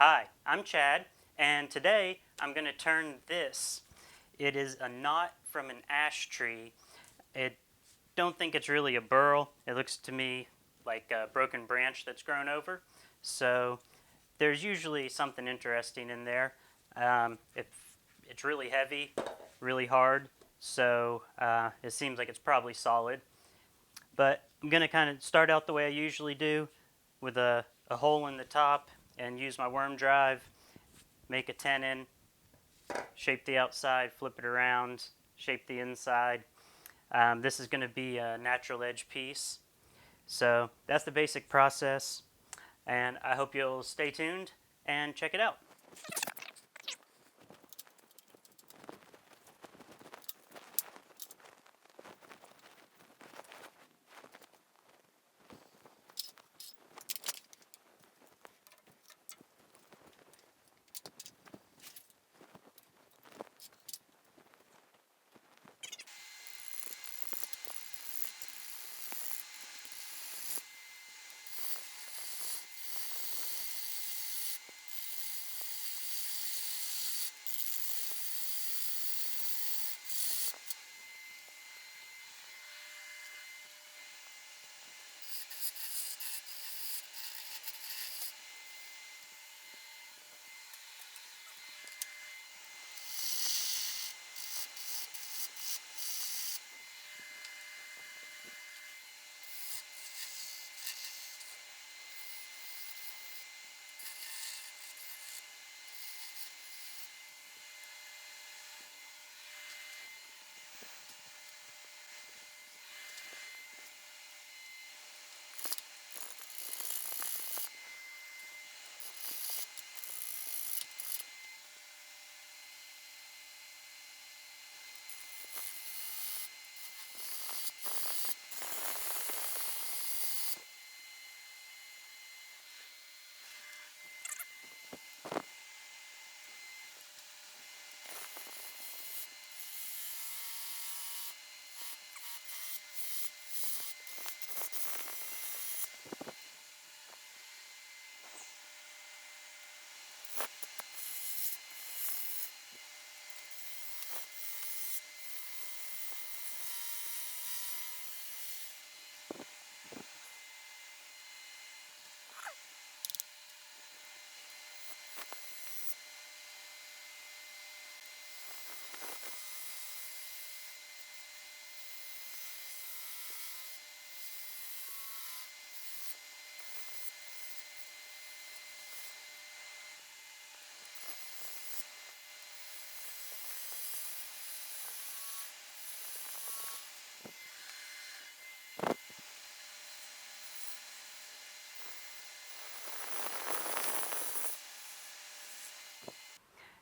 Hi, I'm Chad, and today I'm going to turn this. It is a knot from an ash tree. I don't think it's really a burl. It looks to me like a broken branch that's grown over. So there's usually something interesting in there. It's really heavy, really hard, so it seems like it's probably solid. But I'm going to kind of start out the way I usually do with a hole in the top and use my worm drive, make a tenon, shape the outside, flip it around, shape the inside. This is going to be a natural edge piece. So that's the basic process, and I hope you'll stay tuned and check it out.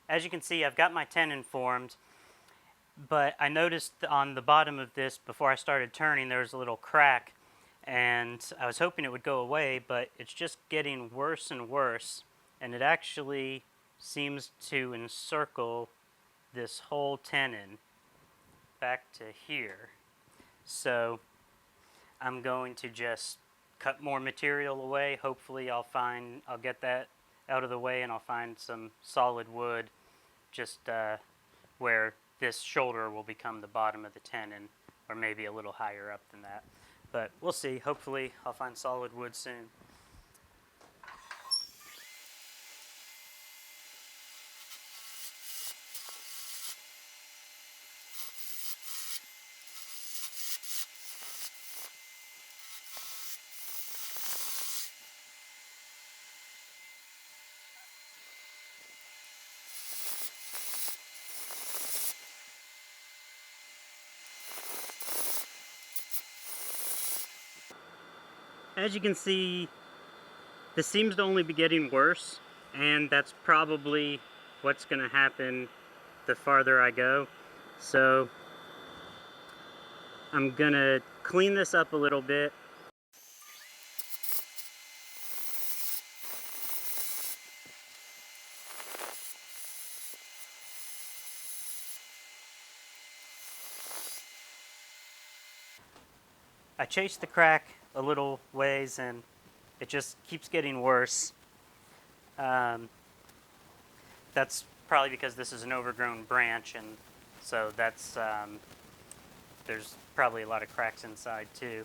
As you can see, I've got my tenon formed, but I noticed on the bottom of this, before I started turning, there was a little crack, and I was hoping it would go away, but it's just getting worse and worse, and it actually seems to encircle this whole tenon back to here. So I'm going to just cut more material away. Hopefully I'll get that out of the way, and I'll find some solid wood just where this shoulder will become the bottom of the tenon, or maybe a little higher up than that. But we'll see. Hopefully I'll find solid wood soon. As you can see, this seems to only be getting worse, and that's probably what's going to happen the farther I go. So I'm going to clean this up a little bit. I chased the crack a little ways, and it just keeps getting worse. that's probably because this is an overgrown branch, and so that's there's probably a lot of cracks inside too.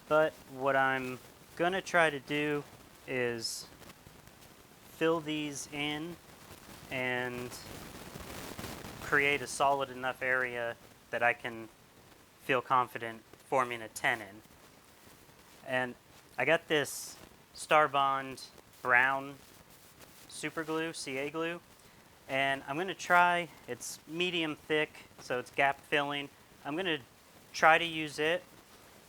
But what I'm gonna try to do is fill these in and create a solid enough area that I can feel confident forming a tenon. And I got this Starbond brown super glue, CA glue, and I'm going to try, it's medium thick, so it's gap filling. I'm going to try to use it,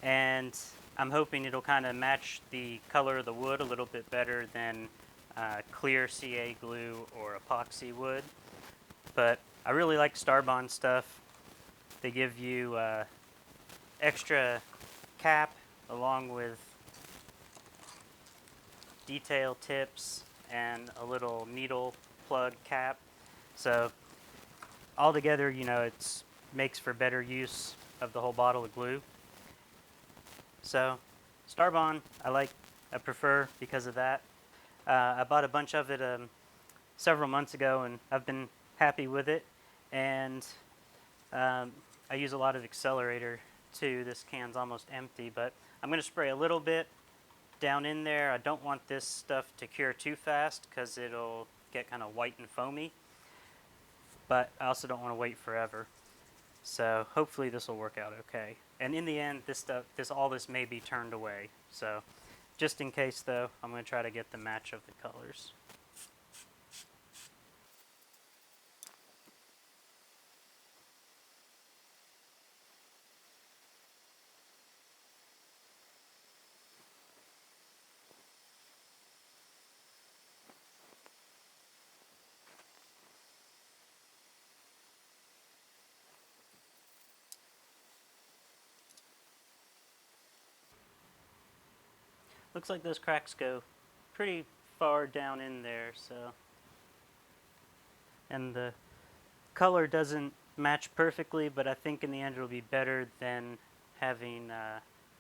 and I'm hoping it'll kind of match the color of the wood a little bit better than clear CA glue or epoxy would. But I really like Starbond stuff. They give you extra cap along with detail tips and a little needle plug cap. So altogether, you know, it makes for better use of the whole bottle of glue. So Starbond, I prefer because of that. I bought a bunch of it several months ago, and I've been happy with it. And I use a lot of accelerator too. This can's almost empty, but I'm going to spray a little bit down in there. I don't want this stuff to cure too fast because it'll get kind of white and foamy, but I also don't want to wait forever. So hopefully this will work out okay. And in the end, all this may be turned away. So just in case though, I'm going to try to get the match of the colors. Looks like those cracks go pretty far down in there, so. And the color doesn't match perfectly, but I think in the end it'll be better than having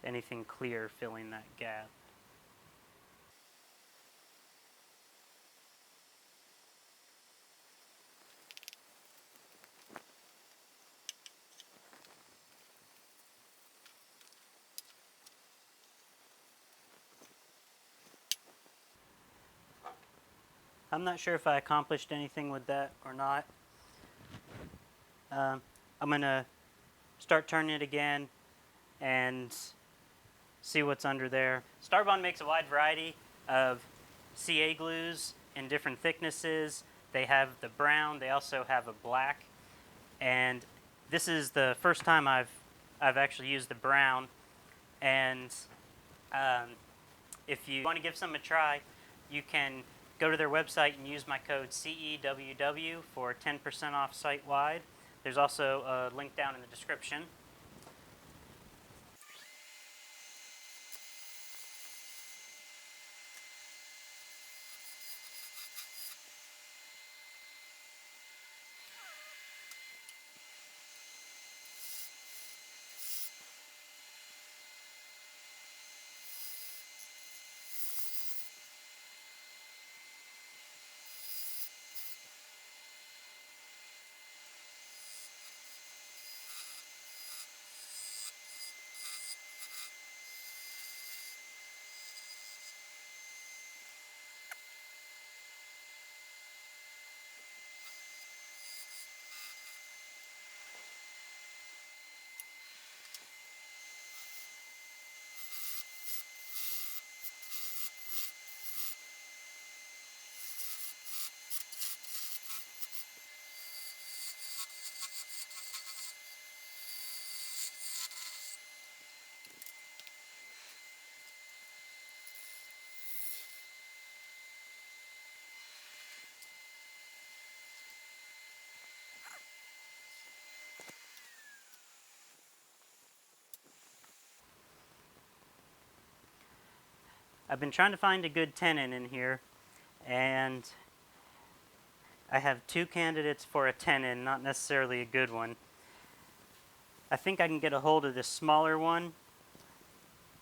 anything clear filling that gap. I'm not sure if I accomplished anything with that or not. I'm going to start turning it again and see what's under there. Starbond makes a wide variety of CA glues in different thicknesses. They have the brown, they also have a black, and this is the first time I've actually used the brown. And if you want to give some a try, you can go to their website and use my code CEWW for 10% off site-wide. There's also a link down in the description. I've been trying to find a good tenon in here, and I have two candidates for a tenon, not necessarily a good one. I think I can get a hold of this smaller one,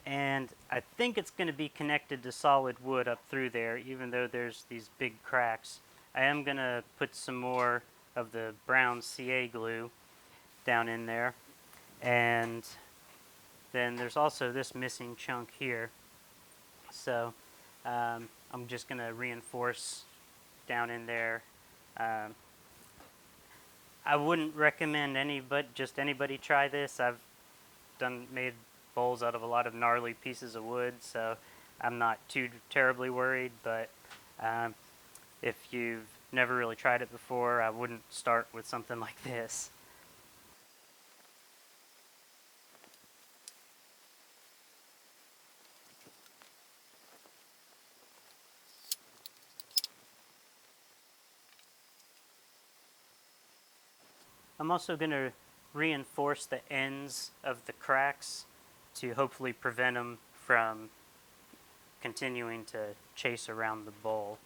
and I think it's going to be connected to solid wood up through there, even though there's these big cracks. I am going to put some more of the brown CA glue down in there. And then there's also this missing chunk here. So I'm just going to reinforce down in there. Um, I wouldn't recommend just anybody try this. I've made bowls out of a lot of gnarly pieces of wood, so I'm not too terribly worried. But um, if you've never really tried it before, I wouldn't start with something like this. I'm also going to reinforce the ends of the cracks to hopefully prevent them from continuing to chase around the bowl.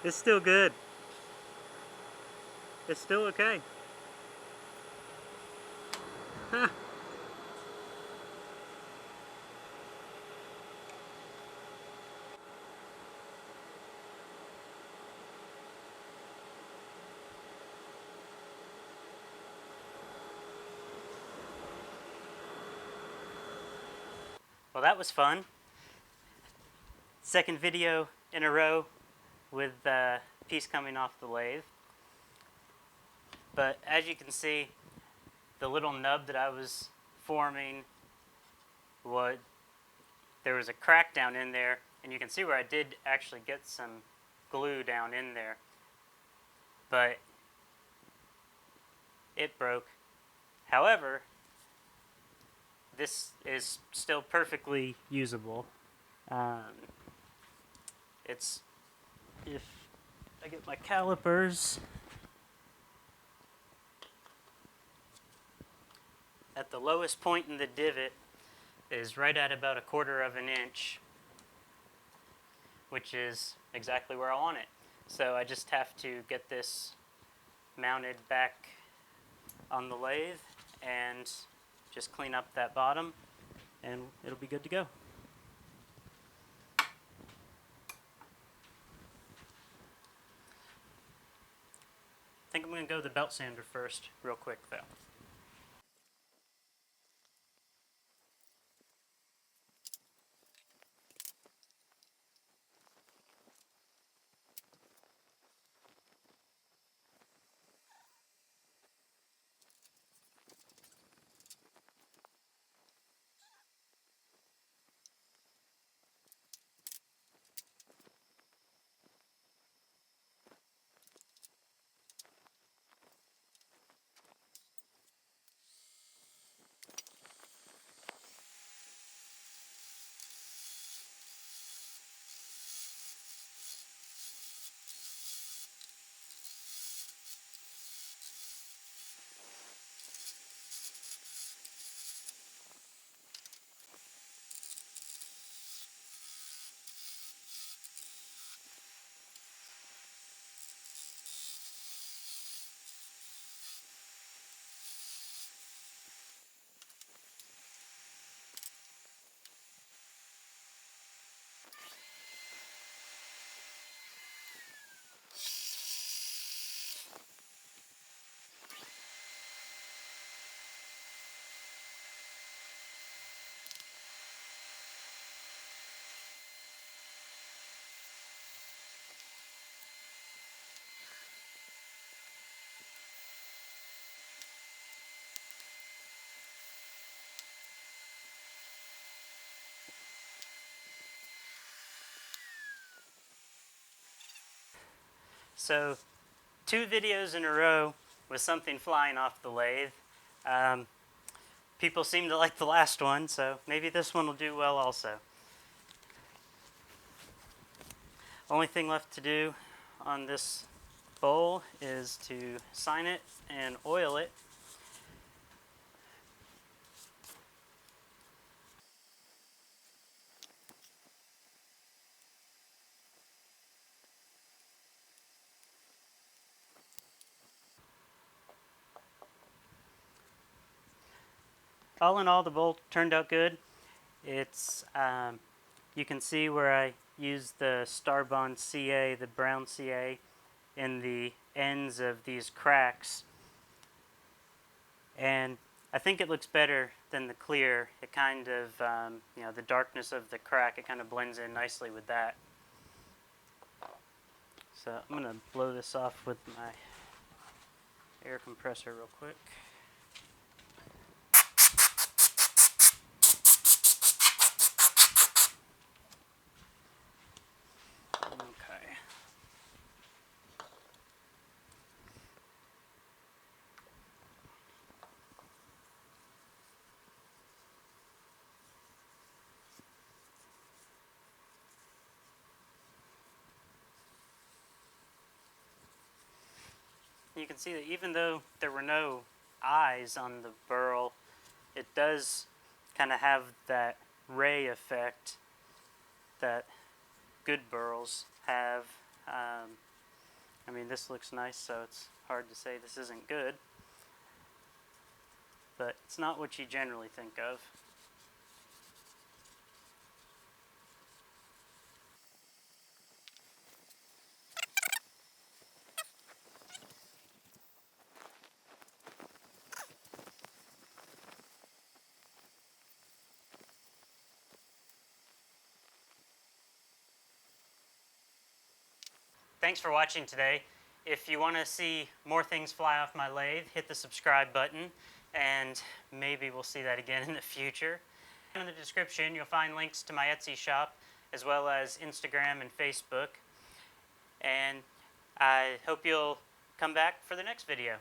It's still good. It's still okay. Well, that was fun. Second video in a row with the piece coming off the lathe. But as you can see, the little nub that I was forming, there was a crack down in there, and you can see where I did actually get some glue down in there. But it broke. However, this is still perfectly usable. It's, if I get my calipers, at the lowest point in the divot is right at about 1/4 of an inch, which is exactly where I want it. So I just have to get this mounted back on the lathe and just clean up that bottom, and it'll be good to go. I think I'm going to go with the belt sander first, real quick though. So 2 videos in a row with something flying off the lathe. People seem to like the last one, so maybe this one will do well also. Only thing left to do on this bowl is to sign it and oil it. All in all, the bowl turned out good. It's you can see where I used the Starbond CA, the brown CA, in the ends of these cracks, and I think it looks better than the clear. It kind of, the darkness of the crack, it kind of blends in nicely with that. So I'm going to blow this off with my air compressor real quick. Okay. You can see that even though there were no eyes on the burl, it does kind of have that ray effect that good burls have. I mean, this looks nice, so it's hard to say this isn't good. But it's not what you generally think of. Thanks for watching today. If you want to see more things fly off my lathe, hit the subscribe button, and maybe we'll see that again in the future. In the description, you'll find links to my Etsy shop, as well as Instagram and Facebook. And I hope you'll come back for the next video.